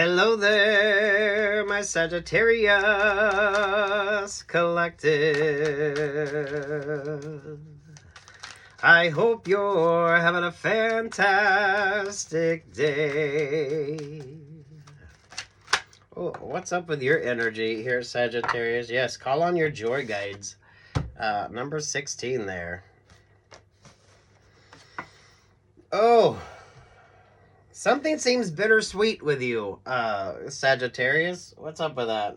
Hello there, my Sagittarius Collective. I hope you're having a fantastic day. Oh, what's up with your energy here, Sagittarius? Yes, call on your joy guides. Number 16 there. Oh, something seems bittersweet with you, Sagittarius. What's up with that?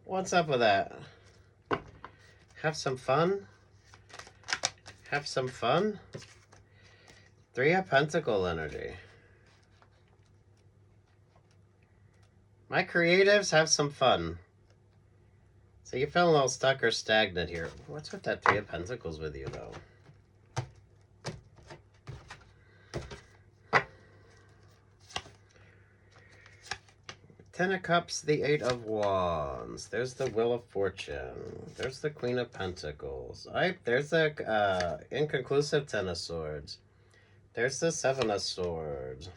What's up with that? Have some fun? Have some fun? Three of Pentacle energy. My creatives, have some fun. So you're feeling a little stuck or stagnant here. What's with that Three of Pentacles with you, though? Ten of Cups, the Eight of Wands. There's the Wheel of Fortune. There's the Queen of Pentacles. There's the inconclusive Ten of Swords. There's the Seven of Swords.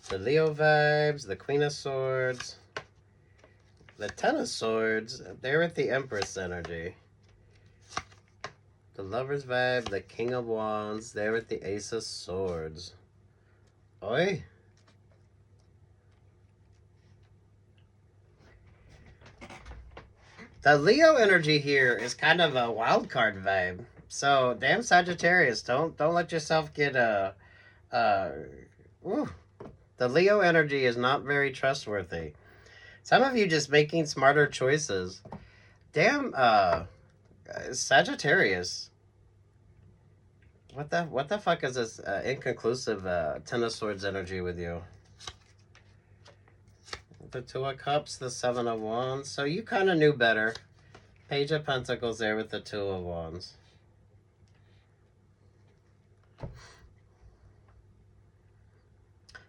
The Leo vibes, the Queen of Swords. The Ten of Swords, they're at the Empress energy. The Lover's vibe, the King of Wands, they're at the Ace of Swords. Oi. The Leo energy here is kind of a wild card vibe. So, damn Sagittarius, don't let yourself get ooh. The Leo energy is not very trustworthy. Some of you just making smarter choices. Damn Sagittarius. What the fuck is this inconclusive Ten of Swords energy with you? The Two of Cups, the Seven of Wands. So you kind of knew better. Page of Pentacles there with the Two of Wands.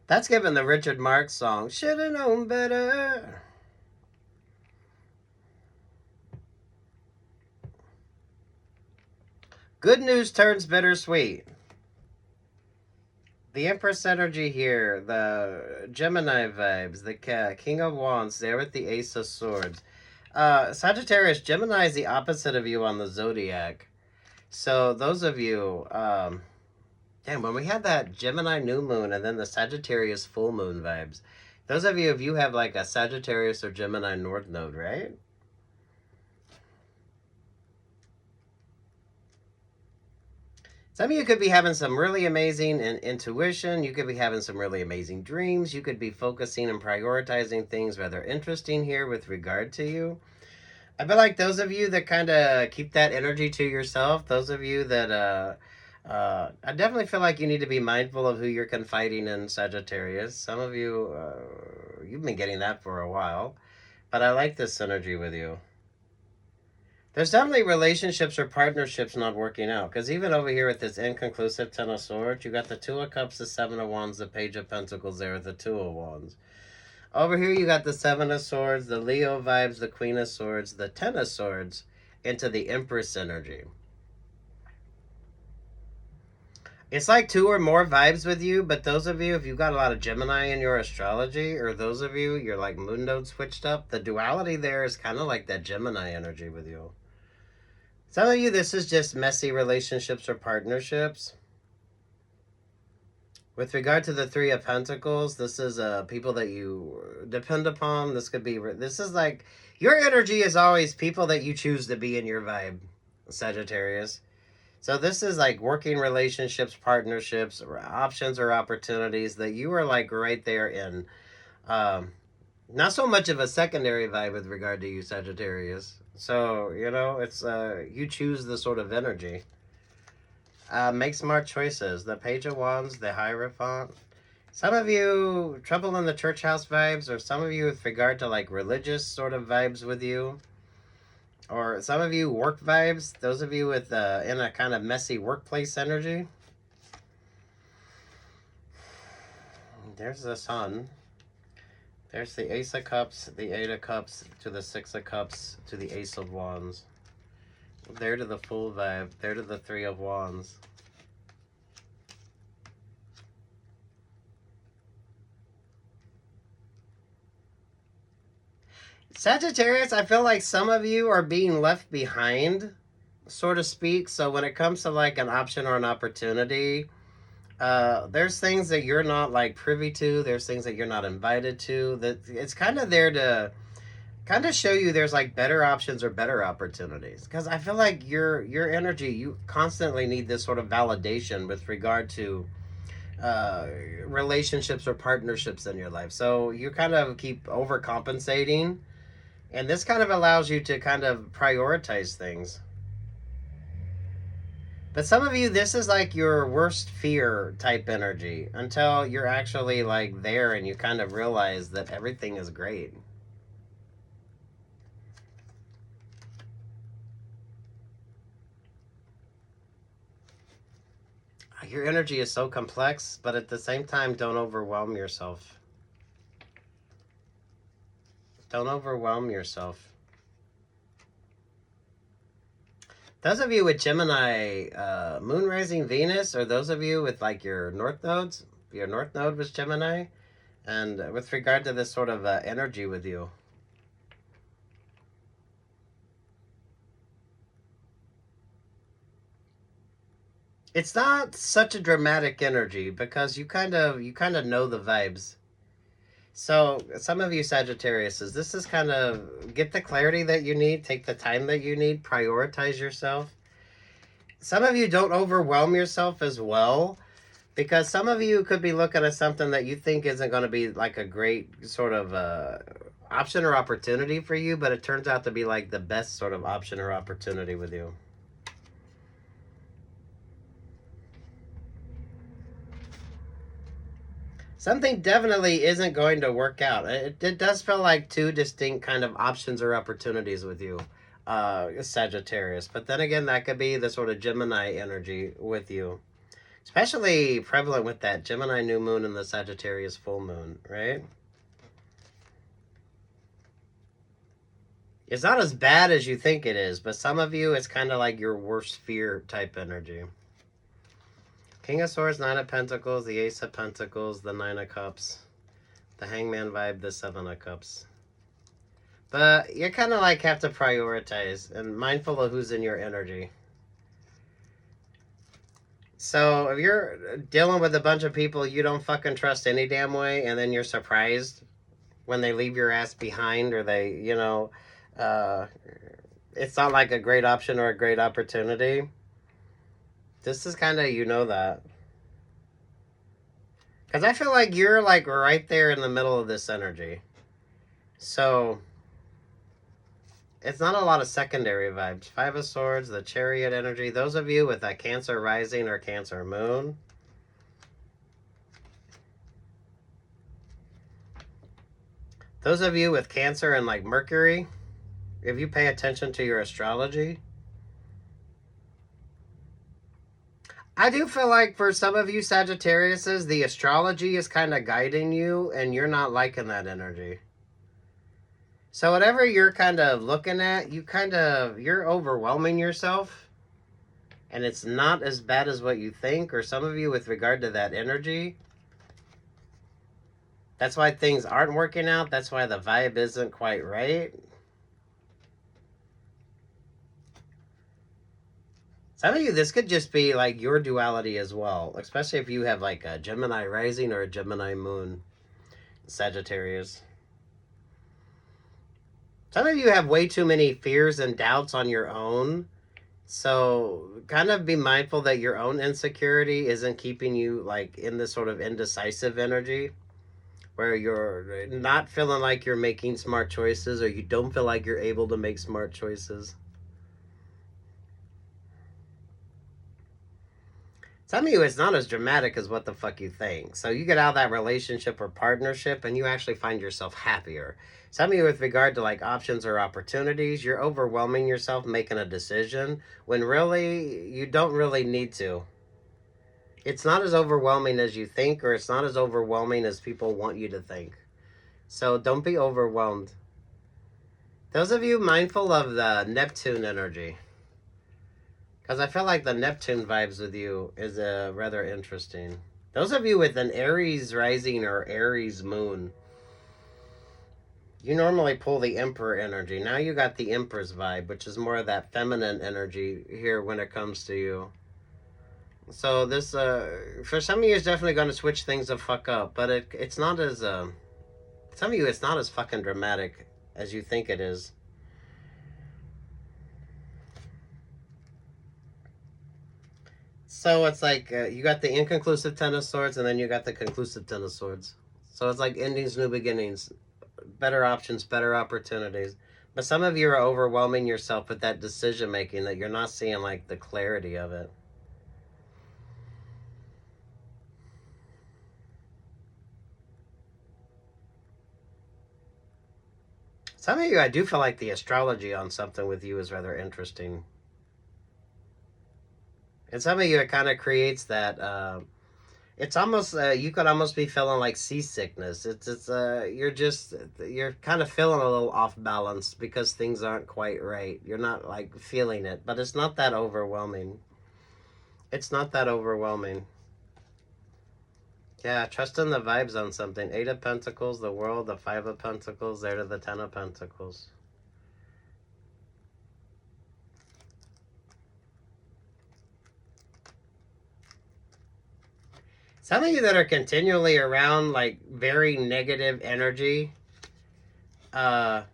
That's given the Richard Marx song. Should've known better. Good news turns bittersweet. The Empress energy here, the Gemini vibes, the King of Wands, there with the Ace of Swords. Sagittarius, Gemini is the opposite of you on the Zodiac. So those of you, damn, when we had that Gemini new moon and then the Sagittarius full moon vibes, those of you, if you have like a Sagittarius or Gemini North node, right? Some of you could be having some really amazing intuition. You could be having some really amazing dreams. You could be focusing and prioritizing things rather interesting here with regard to you. I feel like those of you that kind of keep that energy to yourself, those of you that, I definitely feel like you need to be mindful of who you're confiding in, Sagittarius. Some of you, you've been getting that for a while. But I like this energy with you. There's definitely relationships or partnerships not working out. Because even over here with this inconclusive Ten of Swords, you got the Two of Cups, the Seven of Wands, the Page of Pentacles there with the Two of Wands. Over here you got the Seven of Swords, the Leo vibes, the Queen of Swords, the Ten of Swords into the Empress energy. It's like two or more vibes with you, but those of you, if you've got a lot of Gemini in your astrology, or those of you, you're like moon node switched up, the duality there is kind of like that Gemini energy with you. Some of you, this is just messy relationships or partnerships. With regard to the Three of Pentacles, this is people that you depend upon. This is like, your energy is always people that you choose to be in your vibe, Sagittarius. So this is like working relationships, partnerships, or options or opportunities that you are like right there in. Not so much of a secondary vibe with regard to you, Sagittarius. So, you know, it's you choose the sort of energy. Make smart choices. The Page of Wands, the Hierophant. Some of you, trouble in the church house vibes, or some of you with regard to like religious sort of vibes with you. Or some of you work vibes. Those of you with in a kind of messy workplace energy. There's the Sun. There's the Ace of Cups, the Eight of Cups, to the Six of Cups, to the Ace of Wands. There to the Full vibe. There to the Three of Wands. Sagittarius, I feel like some of you are being left behind, so to speak. So when it comes to like an option or an opportunity, there's things that you're not like privy to. There's things that you're not invited to. That it's kind of there to kind of show you there's like better options or better opportunities. Because I feel like your energy, you constantly need this sort of validation with regard to uh, relationships or partnerships in your life. So you kind of keep overcompensating, and this kind of allows you to kind of prioritize things. But some of you, this is like your worst fear type energy until you're actually like there and you kind of realize that everything is great. Your energy is so complex, but at the same time, don't overwhelm yourself. Don't overwhelm yourself. Those of you with Gemini moon rising Venus, or those of you with like your north nodes, your north node was Gemini, and with regard to this sort of energy with you. It's not such a dramatic energy because you kind of know the vibes. So some of you Sagittariuses, this is kind of get the clarity that you need, take the time that you need, prioritize yourself. Some of you don't overwhelm yourself as well, because some of you could be looking at something that you think isn't going to be like a great sort of option or opportunity for you, but it turns out to be like the best sort of option or opportunity with you. Something definitely isn't going to work out. It does feel like two distinct kind of options or opportunities with you, Sagittarius. But then again, that could be the sort of Gemini energy with you. Especially prevalent with that Gemini new moon and the Sagittarius full moon, right? It's not as bad as you think it is, but some of you, it's kind of like your worst fear type energy. King of Swords, Nine of Pentacles, the Ace of Pentacles, the Nine of Cups, the Hangman vibe, the Seven of Cups. But you kind of like have to prioritize and mindful of who's in your energy. So if you're dealing with a bunch of people you don't fucking trust any damn way, and then you're surprised when they leave your ass behind, or they, it's not like a great option or a great opportunity. This is kind of, that. Because I feel like you're like right there in the middle of this energy. So it's not a lot of secondary vibes. Five of Swords, the Chariot energy. Those of you with a Cancer rising or Cancer moon. Those of you with Cancer and like Mercury, if you pay attention to your astrology, I do feel like for some of you Sagittariuses, the astrology is kind of guiding you and you're not liking that energy. So whatever you're kind of looking at, you're overwhelming yourself, and it's not as bad as what you think. Or some of you with regard to that energy, that's why things aren't working out. That's why the vibe isn't quite right. Some of you, this could just be like your duality as well, especially if you have like a Gemini rising or a Gemini moon, Sagittarius. Some of you have way too many fears and doubts on your own. So kind of be mindful that your own insecurity isn't keeping you like in this sort of indecisive energy where you're not feeling like you're making smart choices, or you don't feel like you're able to make smart choices. Some of you, it's not as dramatic as what the fuck you think. So you get out of that relationship or partnership and you actually find yourself happier. Some of you, with regard to like options or opportunities, you're overwhelming yourself making a decision when really you don't really need to. It's not as overwhelming as you think, or it's not as overwhelming as people want you to think. So don't be overwhelmed. Those of you mindful of the Neptune energy, because I feel like the Neptune vibes with you is rather interesting. Those of you with an Aries rising or Aries moon, You normally pull the Emperor energy. Now you got the Empress vibe, which is more of that feminine energy here when it comes to you. So this, for some of you, is definitely going to switch things the fuck up. But it's not as, some of you, it's not as fucking dramatic as you think it is. So it's like you got the inconclusive Ten of Swords, and then you got the conclusive Ten of Swords. So it's like endings, new beginnings, better options, better opportunities. But some of you are overwhelming yourself with that decision making that you're not seeing like the clarity of it. Some of you, I do feel like the astrology on something with you is rather interesting. And some of you, it kind of creates that. It's almost you could almost be feeling like seasickness. You're kind of feeling a little off balance because things aren't quite right. You're not like feeling it, but it's not that overwhelming. It's not that overwhelming. Yeah, trust in the vibes on something. Eight of Pentacles, the World, the Five of Pentacles, there to the Ten of Pentacles. Some of you that are continually around like very negative energy, find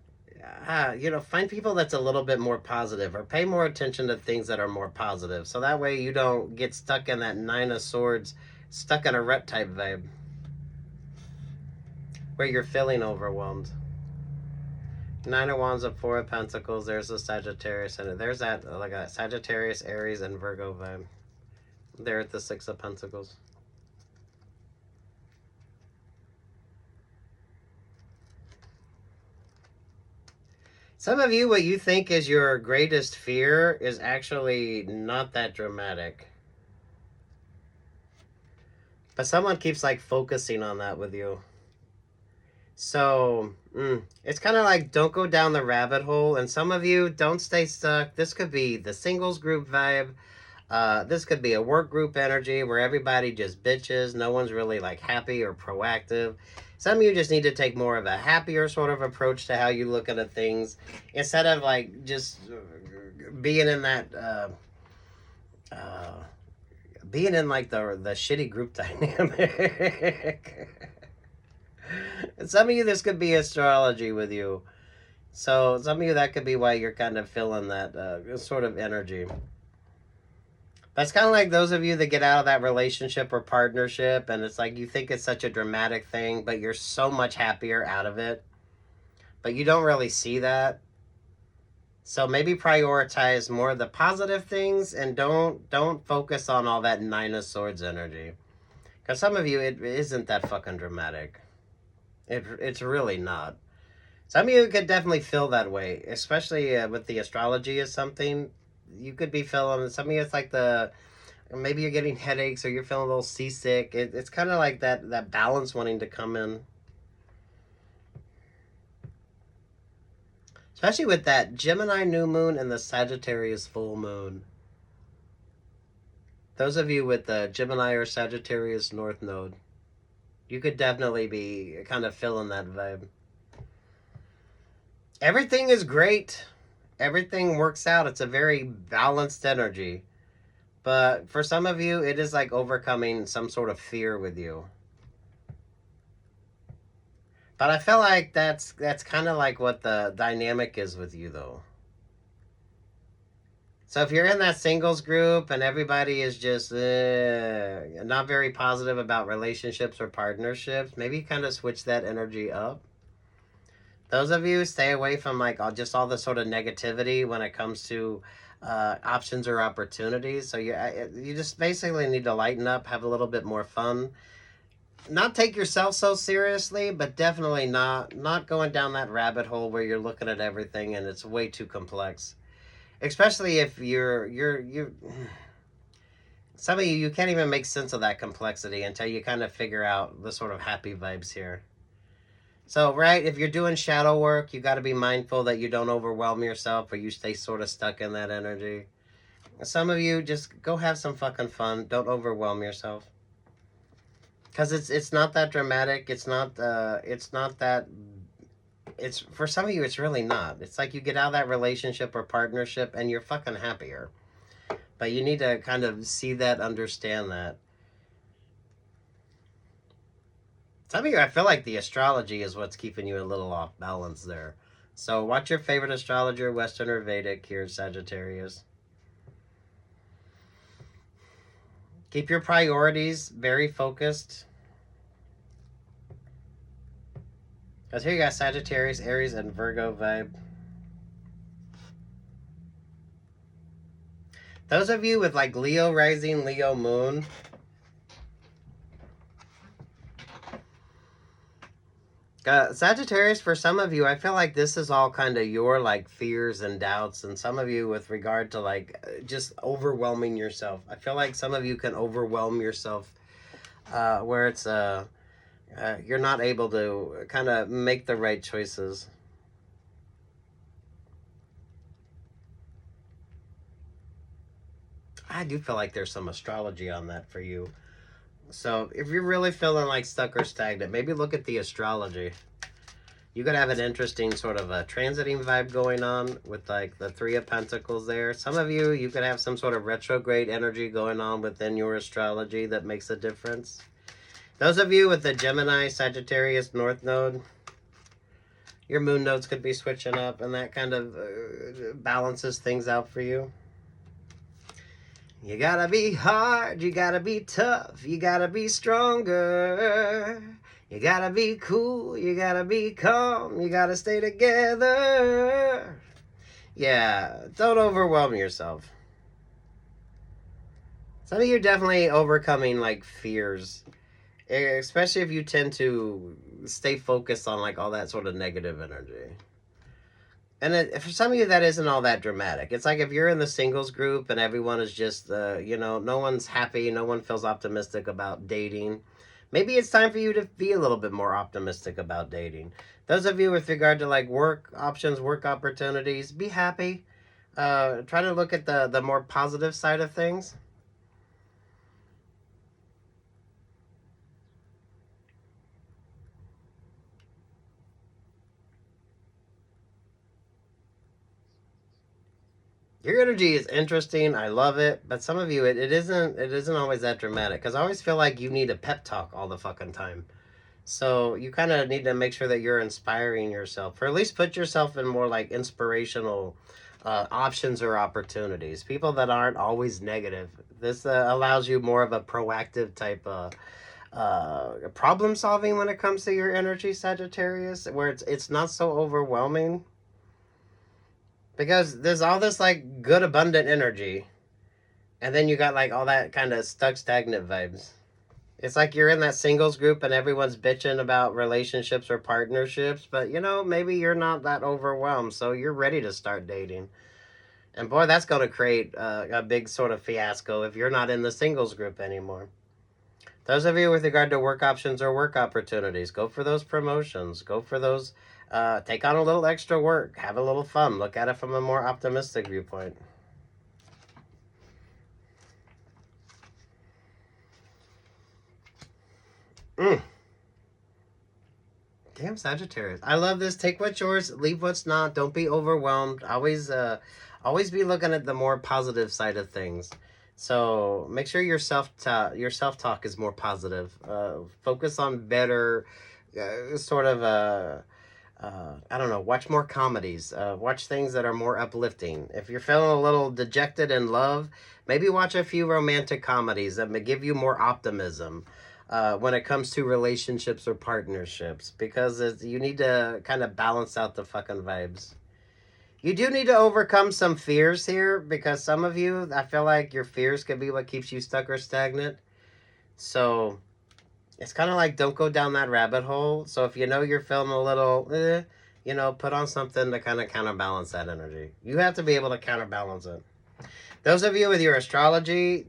people that's a little bit more positive, or pay more attention to things that are more positive. So that way you don't get stuck in that Nine of Swords, stuck in a rut type vibe where you're feeling overwhelmed. Nine of Wands, of Four of Pentacles, there's a Sagittarius, and there's that like a Sagittarius, Aries, and Virgo vibe. There at the Six of Pentacles. Some of you, what you think is your greatest fear is actually not that dramatic. But someone keeps like focusing on that with you. So it's kind of like don't go down the rabbit hole. And some of you don't stay stuck. This could be the singles group vibe. This could be a work group energy where everybody just bitches. No one's really like happy or proactive. Some of you just need to take more of a happier sort of approach to how you look at things instead of like just being in that being in like the shitty group dynamic. Some of you, this could be astrology with you. So some of you, that could be why you're kind of feeling that sort of energy. That's kind of like those of you that get out of that relationship or partnership, and it's like you think it's such a dramatic thing, but you're so much happier out of it. But you don't really see that. So maybe prioritize more of the positive things and don't focus on all that Nine of Swords energy. Because some of you, it isn't that fucking dramatic. It's really not. Some of you could definitely feel that way, especially with the astrology or something. You could be feeling, some of you, it's like maybe you're getting headaches or you're feeling a little seasick. It's kind of like that balance wanting to come in. Especially with that Gemini new moon and the Sagittarius full moon. Those of you with the Gemini or Sagittarius North Node, you could definitely be kind of feeling that vibe. Everything is great. Everything works out. It's a very balanced energy. But for some of you, it is like overcoming some sort of fear with you. But I feel like that's kind of like what the dynamic is with you, though. So if you're in that singles group and everybody is just not very positive about relationships or partnerships, maybe kind of switch that energy up. Those of you, stay away from like just all the sort of negativity when it comes to options or opportunities. So you just basically need to lighten up, have a little bit more fun. Not take yourself so seriously, but definitely not going down that rabbit hole where you're looking at everything and it's way too complex. Especially if you're some of you can't even make sense of that complexity until you kind of figure out the sort of happy vibes here. So, right, if you're doing shadow work, you got to be mindful that you don't overwhelm yourself or you stay sort of stuck in that energy. Some of you, just go have some fucking fun. Don't overwhelm yourself. Because it's not that dramatic. It's not that it's, for some of you, it's really not. It's like you get out of that relationship or partnership and you're fucking happier. But you need to kind of see that, understand that. Some of you, I feel like the astrology is what's keeping you a little off balance there. So watch your favorite astrologer, Western or Vedic, here, Sagittarius. Keep your priorities very focused. Because here you got Sagittarius, Aries, and Virgo vibe. Those of you with like Leo rising, Leo moon, Sagittarius, for some of you, I feel like this is all kind of your like fears and doubts, and some of you with regard to like just overwhelming yourself. I feel like some of you can overwhelm yourself where it's you're not able to kind of make the right choices. I do feel like there's some astrology on that for you. So if you're really feeling like stuck or stagnant, maybe look at the astrology. You could have an interesting sort of a transiting vibe going on with like the Three of Pentacles there. Some of you, you could have some sort of retrograde energy going on within your astrology that makes a difference. Those of you with the Gemini, Sagittarius, North Node, your moon nodes could be switching up, and that kind of balances things out for you. You gotta be hard, you gotta be tough, you gotta be stronger. You gotta be cool, you gotta be calm, you gotta stay together. Yeah, don't overwhelm yourself. Some of you are definitely overcoming like fears, especially if you tend to stay focused on like all that sort of negative energy. And for some of you, that isn't all that dramatic. It's like if you're in the singles group and everyone is just, no one's happy, no one feels optimistic about dating. Maybe it's time for you to be a little bit more optimistic about dating. Those of you with regard to like work options, work opportunities, be happy. Try to look at the more positive side of things. Your energy is interesting. I love it. But some of you, it isn't always that dramatic. Because I always feel like you need a pep talk all the fucking time. So you kind of need to make sure that you're inspiring yourself, or at least put yourself in more like inspirational options or opportunities. People that aren't always negative. This allows you more of a proactive type of problem solving when it comes to your energy, Sagittarius, where it's not so overwhelming. Because there's all this like good abundant energy, and then you got like all that kind of stuck stagnant vibes. It's like you're in that singles group and everyone's bitching about relationships or partnerships, but maybe you're not that overwhelmed, so you're ready to start dating. And boy, that's going to create a big sort of fiasco if you're not in the singles group anymore. Those of you with regard to work options or work opportunities, go for those promotions. Go for those, take on a little extra work. Have a little fun. Look at it from a more optimistic viewpoint. Damn Sagittarius. I love this. Take what's yours, leave what's not. Don't be overwhelmed. Always be looking at the more positive side of things. So make sure your self-talk is more positive. Focus on better sort of I don't know, watch more comedies. Watch things that are more uplifting. If you're feeling a little dejected in love, maybe watch a few romantic comedies that may give you more optimism when it comes to relationships or partnerships, because you need to kind of balance out the fucking vibes. You do need to overcome some fears here, because some of you, I feel like your fears could be what keeps you stuck or stagnant. So it's kind of like, don't go down that rabbit hole. So if you're feeling a little, put on something to kind of counterbalance that energy. You have to be able to counterbalance it. Those of you with your astrology,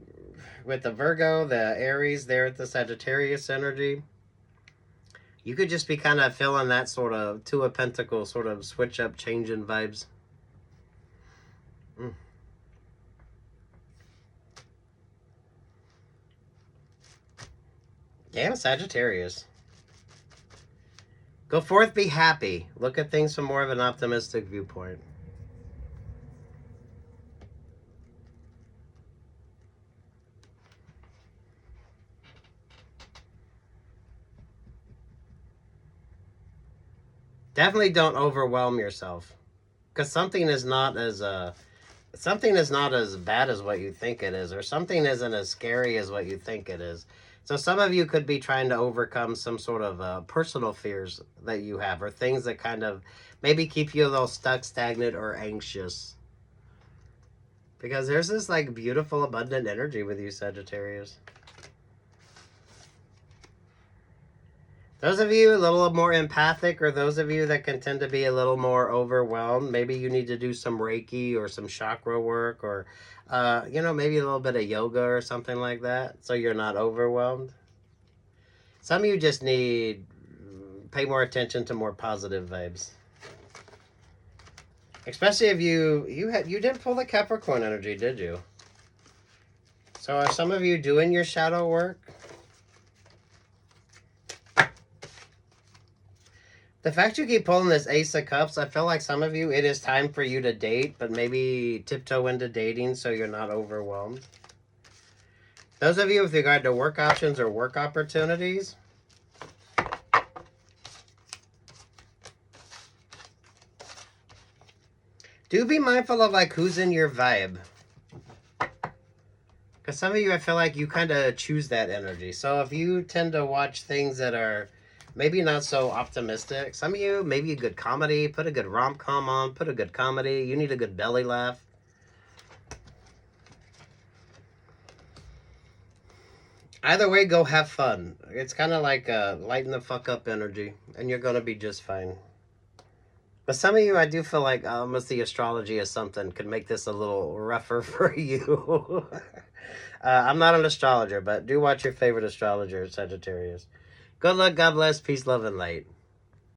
with the Virgo, the Aries there at the Sagittarius energy, you could just be kind of feeling that sort of Two of Pentacles sort of switch up, changing vibes. Damn Sagittarius. Go forth, be happy. Look at things from more of an optimistic viewpoint. Definitely don't overwhelm yourself, because something is not as bad as what you think it is, or something isn't as scary as what you think it is. So some of you could be trying to overcome some sort of personal fears that you have, or things that kind of maybe keep you a little stuck, stagnant, or anxious. Because there's this like beautiful, abundant energy with you, Sagittarius. Those of you a little more empathic, or those of you that can tend to be a little more overwhelmed, maybe you need to do some Reiki or some chakra work, or, maybe a little bit of yoga or something like that, so you're not overwhelmed. Some of you just need pay more attention to more positive vibes. Especially if you didn't pull the Capricorn energy, did you? So are some of you doing your shadow work? The fact you keep pulling this Ace of Cups, I feel like some of you, it is time for you to date, but maybe tiptoe into dating so you're not overwhelmed. Those of you with regard to work options or work opportunities, do be mindful of like who's in your vibe. Because some of you, I feel like you kind of choose that energy. So if you tend to watch things that are maybe not so optimistic, some of you, maybe a good comedy, put a good rom-com on, put a good comedy. You need a good belly laugh. Either way, go have fun. It's kind of like lighten the fuck up energy, and you're going to be just fine. But some of you, I do feel like almost the astrology or something could make this a little rougher for you. I'm not an astrologer, but do watch your favorite astrologer, Sagittarius. Good luck, God bless, peace, love, and light.